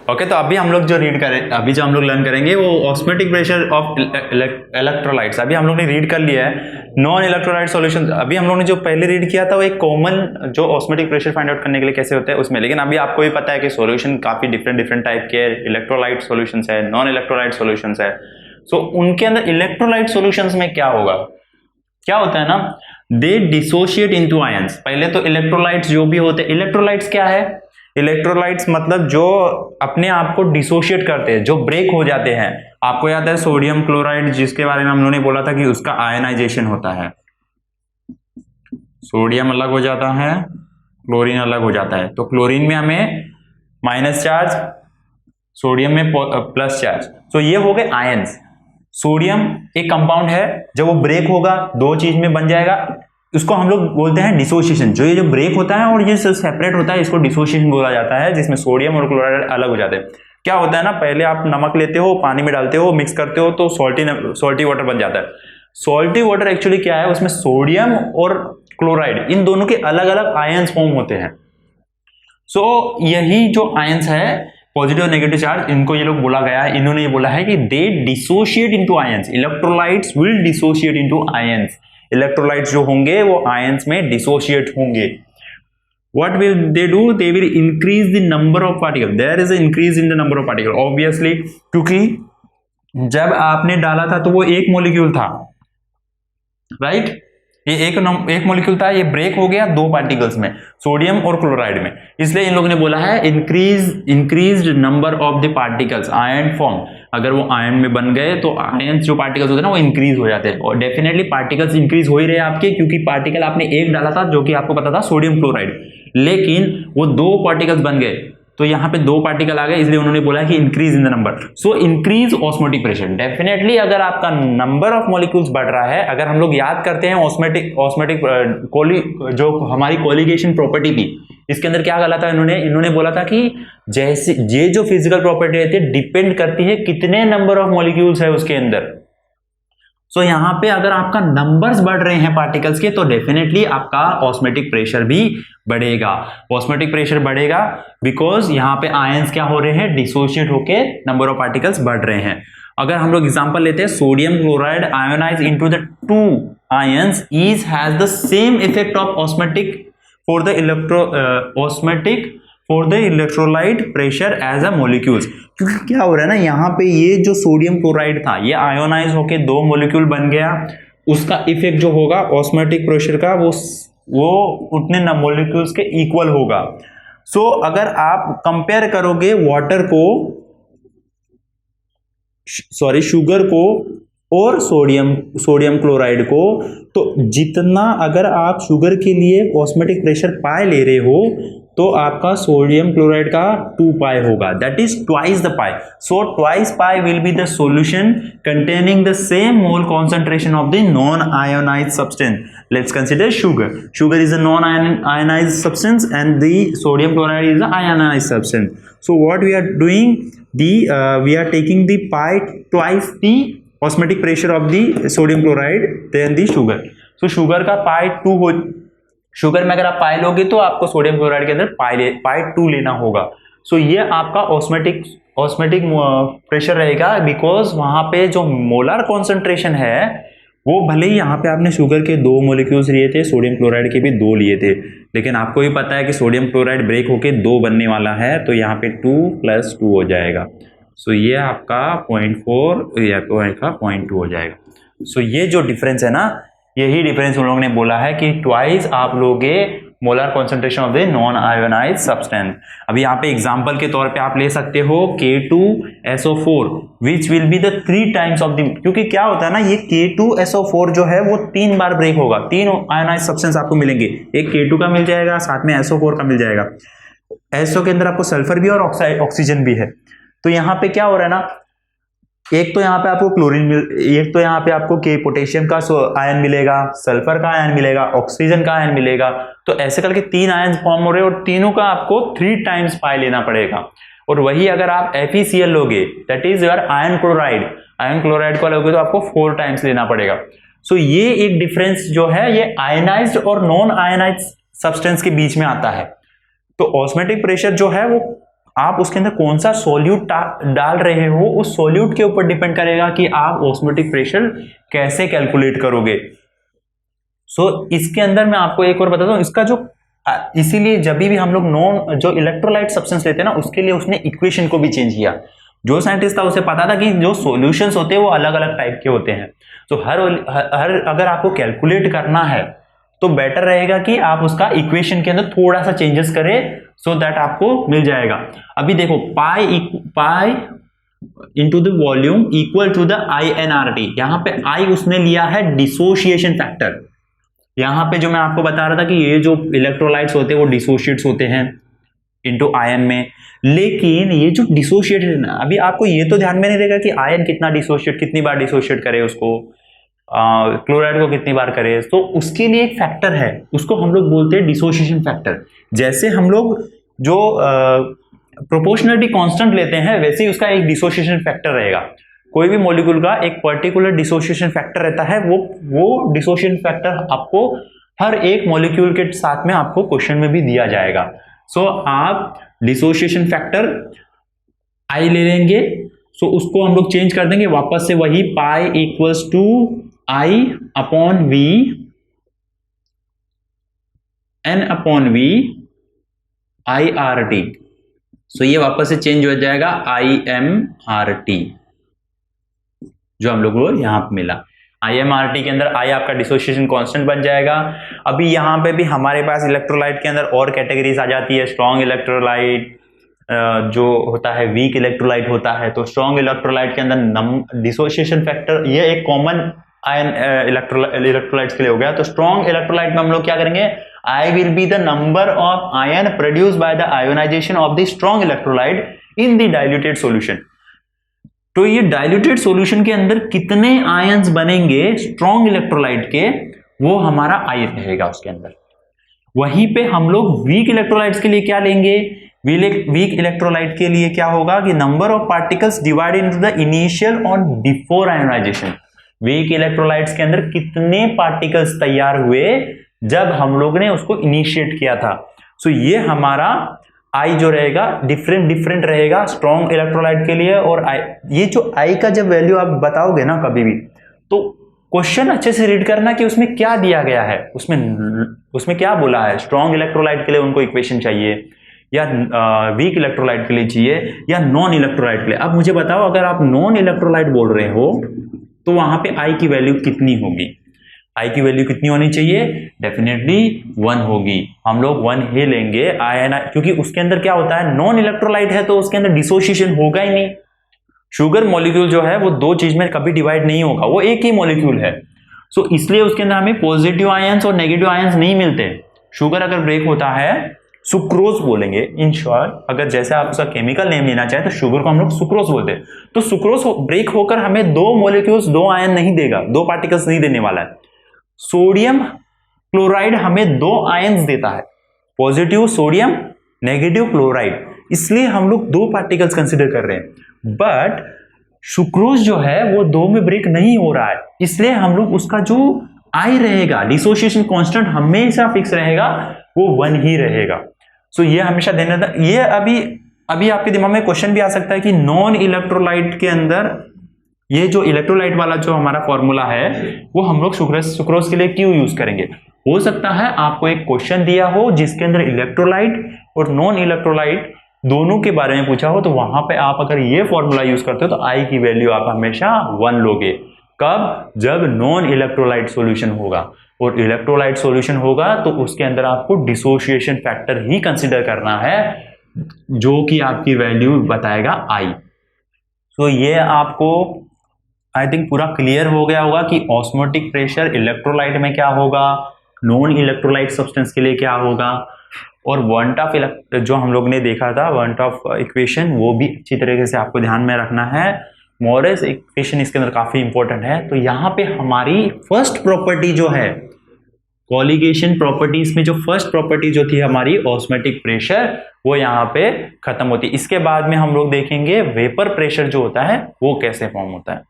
Okay, तो अभी हम लोग जो लर्न करेंगे वो ऑस्मोटिक प्रेशर ऑफ इलेक्ट्रोलाइट्स। अभी हम लोग ने रीड कर लिया है नॉन इलेक्ट्रोलाइट सॉल्यूशन। अभी हम लोग ने जो पहले रीड किया था वो एक कॉमन जो ऑस्मोटिक प्रेशर फाइंड आउट करने के लिए कैसे होता है उसमें, लेकिन अभी आपको भी पता है कि सॉल्यूशन काफी डिफरेंट टाइप के इलेक्ट्रोलाइट सॉल्यूशंस है, नॉन इलेक्ट्रोलाइट सॉल्यूशंस है। सो उनके अंदर इलेक्ट्रोलाइट सॉल्यूशंस में क्या होगा, क्या होता है ना, दे डिसोशिएट इनटू आयंस। पहले तो इलेक्ट्रोलाइट्स जो भी होते हैं, इलेक्ट्रोलाइट्स क्या है, इलेक्ट्रोलाइट्स मतलब जो अपने आप को डिसोशिएट करते हैं, जो ब्रेक हो जाते हैं। आपको याद है सोडियम क्लोराइड जिसके बारे में हम लोगों ने बोला था कि उसका आयनाइजेशन होता है, सोडियम अलग हो जाता है, क्लोरीन अलग हो जाता है। तो क्लोरीन में हमें माइनस चार्ज, सोडियम में प्लस चार्ज। तो ये हो गए आयंस। सोडियम एक कंपाउंड है, जब वो ब्रेक होगा दो चीज में बन जाएगा, उसको हम लोग बोलते हैं डिसोसिएशन। जो ये जो ब्रेक होता है और ये सेपरेट होता है इसको डिसोसिएशन बोला जाता है, जिसमें सोडियम और क्लोराइड अलग हो जाते हैं। क्या होता है ना, पहले आप नमक लेते हो, पानी में डालते हो, मिक्स करते हो तो सॉल्टी वाटर बन जाता है। सॉल्टी वाटर एक्चुअली क्या है, उसमें सोडियम और क्लोराइड इन दोनों के अलग अलग आयंस फॉर्म होते हैं। सो यही जो आयंस है पॉजिटिव और नेगेटिव चार्ज, इनको ये लोग बोला गया है, इन्होंने ये बोला है कि they dissociate into ions. Electrolytes will dissociate into ions. Electrolytes जो होंगे वो आयंस में डिसोशिएट होंगे। What will they do? They will increase the number of particles. There is an increase in the number of particles. Obviously, क्योंकि जब आपने डाला था तो वो एक मॉलिक्यूल था, राइट? ये एक मॉलिक्यूल था, ये ब्रेक हो गया दो पार्टिकल्स में, सोडियम और क्लोराइड में। इसलिए इन लोगों ने बोला है increased number of the particles ion form. अगर वो आयन में बन गए तो आयन जो पार्टिकल्स होते हैं ना वो इंक्रीज हो जाते हैं, और डेफिनेटली पार्टिकल्स इंक्रीज हो ही रहे आपके, क्योंकि पार्टिकल आपने एक डाला था जो कि आपको पता था सोडियम क्लोराइड, लेकिन वो दो पार्टिकल्स बन गए, तो यहाँ पे दो पार्टिकल आ गए, इसलिए उन्होंने बोला कि increase in the number. So increase osmotic pressure. Definitely अगर आपका नंबर ऑफ मॉलिक्यूल्स बढ़ रहा है, अगर हम लोग याद करते हैं ऑस्मोटिक जो हमारी कोलिगेशन प्रॉपर्टी थी, इसके अंदर क्या गला था, इन्होंने बोला था कि जैसे ये जो फिजिकल प्रॉपर्टी रहती है डिपेंड करती है कितने नंबर ऑफ मॉलिक्यूल्स है उसके अंदर। सो यहां पे अगर आपका नंबर्स बढ़ रहे हैं पार्टिकल्स के तो डेफिनेटली आपका ऑस्मोटिक प्रेशर भी बढ़ेगा। ऑस्मोटिक प्रेशर बढ़ेगा बिकॉज यहां पे आयंस क्या हो रहे हैं, डिसोशिएट होके नंबर ऑफ पार्टिकल्स बढ़ रहे हैं। अगर हम लोग एग्जांपल लेते हैं, sodium chloride ionize into the two ions each has the same effect of osmotic for the electrolyte pressure as a molecules. क्योंकि क्या हो रहा है ना, यहाँ पे ये जो सोडियम क्लोराइड था ये आयोनाइज होके दो मोलिक्यूल बन गया, उसका इफेक्ट जो होगा ऑस्मोटिक प्रेशर का वो उतने मोलिक्यूल्स के इक्वल होगा। सो अगर आप कंपेयर करोगे शुगर को और सोडियम क्लोराइड को, तो जितना अगर आप शुगर के लिए ऑस्मोटिक प्रेशर पाई ले रहे हो तो आपका सोडियम क्लोराइड का 2 पाई होगा, that is twice the pi. So twice pi will be the solution containing the same mole concentration of the non-ionized substance. Let's consider sugar. Sugar is a non-ionized substance and the sodium chloride is an ionized substance. So what we are doing, we are taking the pi twice the osmotic pressure of the sodium chloride than the sugar. So sugar का पाई 2 हो, sugar में अगर आप पाई लोगे तो आपको sodium chloride के अंदर पाई 2 लेना होगा। सो ये आपका ऑस्मोटिक प्रेशर रहेगा, बिकॉज वहां पे जो मोलर कॉन्सेंट्रेशन है वो भले ही यहाँ पे आपने शुगर के 2 मॉलिक्यूल्स लिए थे, सोडियम क्लोराइड के भी 2 लिए थे, लेकिन आपको भी पता है कि सोडियम क्लोराइड ब्रेक होके 2 बनने वाला है, तो यहाँ पे 2 + 2 हो जाएगा। सो ये आपका 0.4 या 0.2 हो जाएगा। सो ये जो डिफरेंस है ना, यही डिफरेंस उन लोगों ने बोला है कि ट्वाइस आप लोगे molar concentration of the non ionised substance. अभी यहाँ पे एग्जांपल के तौर पे आप ले सकते हो K2SO4 which will be the 3 times of the, क्योंकि क्या होता है ना, ये K2SO4 जो है वो 3 बार ब्रेक होगा, 3 आयोनाइज्ड सब्सटेंस आपको मिलेंगे, एक K2 का मिल जाएगा, साथ में SO4 का मिल जाएगा। SO के अंदर आपको सल्फर भी और ऑक्सीजन भी है। तो यहाँ पे क्या हो रहा है ना, एक तो यहाँ पे आपको क्लोरीन एक तो यहाँ पे आपको पोटेशियम का आयन मिलेगा, सल्फर का आयन मिलेगा, ऑक्सीजन का आयन मिलेगा, तो ऐसे करके 3 आयन फॉर्म हो रहे हैं और तीनों का आपको 3 टाइम्स पाई लेना पड़ेगा। और वही अगर आप FeCl लोगे, that is your ion chloride को लोगे तो आपको 4 टाइम्स लेना पड़ेगा। सो ये एक डिफरेंस जो है ये आयनाइज्ड और नॉन आयनाइज्ड सब्सटेंस के बीच में आता है। तो ऑस्मोटिक प्रेशर जो है वो आप उसके अंदर कौन सा सॉल्यूट डाल रहे हो, उस सॉल्यूट के ऊपर डिपेंड करेगा कि आप ऑस्मोटिक प्रेशर कैसे कैलकुलेट करोगे। इसके अंदर मैं आपको एक और बताता हूं, इसका जो इसीलिए जब भी हम लोग नॉन जो इलेक्ट्रोलाइट सब्सटेंस लेते हैं ना, उसके लिए उसने इक्वेशन को भी चेंज किया। जो साइंटिस्ट था उसे पता था कि जो सॉल्यूशंस होते हैं वो अलग अलग टाइप के होते हैं, तो हर अगर आपको कैलकुलेट करना है तो बेटर रहेगा कि आप उसका इक्वेशन के अंदर थोड़ा सा चेंजेस करें, सो दैट आपको मिल जाएगा। अभी देखो pi into the volume equal to the INRT। यहां पे आई उसने लिया है डिसोशिएशन फैक्टर। यहां पे जो मैं आपको बता रहा था कि ये जो इलेक्ट्रोलाइट्स होते हैं वो डिसोशिएट्स होते हैं इनटू आयन में, लेकिन ये जो डिसोशिएट है ना, अभी आपको ये तो ध्यान में नहीं रहेगा कि आयन कितनी बार डिसोशिएट करे उसको, क्लोराइड को कितनी बार करे, तो उसके लिए एक फैक्टर है, उसको हम लोग बोलते हैं डिसोशिएशन फैक्टर। जैसे हम लोग जो प्रोपोर्शनलिटी कांस्टेंट लेते हैं, वैसे ही उसका एक डिसोशिएशन फैक्टर रहेगा। कोई भी मॉलिक्यूल का एक पर्टिकुलर डिसोशिएशन फैक्टर रहता है, वो डिसोशिएशन फैक्टर आपको हर एक मॉलिक्यूल के साथ में आपको क्वेश्चन में भी दिया जाएगा। आप डिसोशिएशन फैक्टर आई ले लेंगे, उसको हम लोग चेंज कर देंगे वापस से वही पाई इक्वल्स टू I अपॉन V N अपॉन V IRT। ये वापस से चेंज हो जाएगा IMRT, जो हम लोग को यहां पे मिला। IMRT के अंदर I आपका डिसोशिएशन कांस्टेंट बन जाएगा। अभी यहां पे भी हमारे पास इलेक्ट्रोलाइट के अंदर और कैटेगरीज आ जाती है। स्ट्रॉन्ग इलेक्ट्रोलाइट जो होता है, वीक इलेक्ट्रोलाइट होता है। तो स्ट्रॉन्ग इलेक्ट्रोलाइट के अंदर डिसोशिएशन फैक्टर, ये एक कॉमन आयन इलेक्ट्रोलाइट्स के लिए हो गया। तो स्ट्रॉन्ग इलेक्ट्रोलाइट में हम लोग क्या करेंगे, I will be the number of ion produced by the ionization of the strong electrolyte in the diluted solution। तो ये डाइल्यूटेड सॉल्यूशन के अंदर कितने आयंस बनेंगे स्ट्रॉन्ग इलेक्ट्रोलाइट के, वो हमारा आई रहेगा उसके अंदर। वहीं पे हम लोग वीक इलेक्ट्रोलाइट्स के लिए क्या लेंगे, वीक इलेक्ट्रोलाइट के लिए क्या होगा कि number of particles divided into the initial on before ionization. Weak electrolytes के अंदर कितने पार्टिकल्स तैयार हुए जब हम लोग ने उसको इनिशिएट किया था। ये हमारा आई जो रहेगा डिफरेंट रहेगा स्ट्रॉन्ग इलेक्ट्रोलाइट के लिए। और ये जो आई का जब वैल्यू आप बताओगे ना कभी भी, तो क्वेश्चन अच्छे से रीड करना कि उसमें क्या दिया गया है, उसमें क्या बोला है। स्ट्रॉन्ग इलेक्ट्रोलाइट के लिए उनको इक्वेशन चाहिए, या वीक इलेक्ट्रोलाइट के लिए चाहिए, या नॉन इलेक्ट्रोलाइट के लिए। अब मुझे बताओ, अगर आप नॉन इलेक्ट्रोलाइट बोल रहे हो तो वहां पे आई की वैल्यू कितनी होगी, आई की वैल्यू कितनी होनी चाहिए, डेफिनेटली 1 होगी। हम लोग 1 ही लेंगे आयन, क्योंकि उसके अंदर क्या होता है, नॉन इलेक्ट्रोलाइट है तो उसके अंदर डिसोसिएशन होगा ही नहीं। शुगर मॉलिक्यूल जो है वो दो चीज में कभी डिवाइड नहीं होगा, वो एक ही मॉलिक्यूल है। इसलिए उसके अंदर हमें पॉजिटिव आयंस और नेगेटिव आयंस नहीं मिलते। शुगर अगर ब्रेक होता है, सुक्रोज बोलेंगे इन शॉर्ट, अगर जैसे आप उसका केमिकल नेम लेना चाहे तो शुगर को हम लोग सुक्रोज बोलते हैं। तो सुक्रोज ब्रेक होकर हमें 2 मॉलिक्यूल्स 2 आयन नहीं देगा, 2 पार्टिकल्स नहीं देने वाला है। सोडियम क्लोराइड हमें 2 आयंस देता है, पॉजिटिव सोडियम, नेगेटिव क्लोराइड। इसलिए हम लोग 2 पार्टिकल्स कंसीडर कर रहे हैं। बट सुक्रोज जो है वो 2 में ब्रेक नहीं हो रहा है, इसलिए हम लोग उसका जो आई रहेगा, डिसोसिएशन कांस्टेंट हमेशा फिक्स रहेगा, वो 1 ही रहेगा। ये हमेशा देना था। ये अभी आपके दिमाग में क्वेश्चन भी आ सकता है कि नॉन इलेक्ट्रोलाइट के अंदर ये जो इलेक्ट्रोलाइट वाला जो हमारा फॉर्मूला है वो हम लोग सुक्रोज के लिए क्यों यूज करेंगे। हो सकता है आपको एक क्वेश्चन दिया हो जिसके अंदर इलेक्ट्रोलाइट और नॉन इलेक्ट्रोलाइट दोनों के बारे में पूछा हो, तो वहां पे आप अगर ये फॉर्मूला यूज करते हो तो आई की वैल्यू आप हमेशा 1 लोगे। कब? जब नॉन इलेक्ट्रोलाइट सॉल्यूशन होगा। और इलेक्ट्रोलाइट सॉल्यूशन होगा तो उसके अंदर आपको डिसोसिएशन फैक्टर ही कंसीडर करना है, जो कि आपकी वैल्यू बताएगा आई। ये आपको आई थिंक पूरा क्लियर हो गया होगा कि ऑस्मोटिक प्रेशर इलेक्ट्रोलाइट में क्या होगा, नॉन इलेक्ट्रोलाइट सब्सटेंस के लिए क्या होगा, और वन ऑफ जो हम लोग ने देखा था वन ऑफ इक्वेशन, वो भी अच्छी तरीके से आपको ध्यान में रखना है। मोरेस इक्वेशन इसके अंदर काफी इंपॉर्टेंट है। तो यहाँ पे हमारी फर्स्ट प्रॉपर्टी जो है, कोलिगेशन प्रॉपर्टीज में जो फर्स्ट प्रॉपर्टी जो थी हमारी ऑस्मोटिक प्रेशर, वो यहाँ पे खत्म होती है। इसके बाद में हम लोग देखेंगे वेपर प्रेशर जो होता है वो कैसे फॉर्म होता है।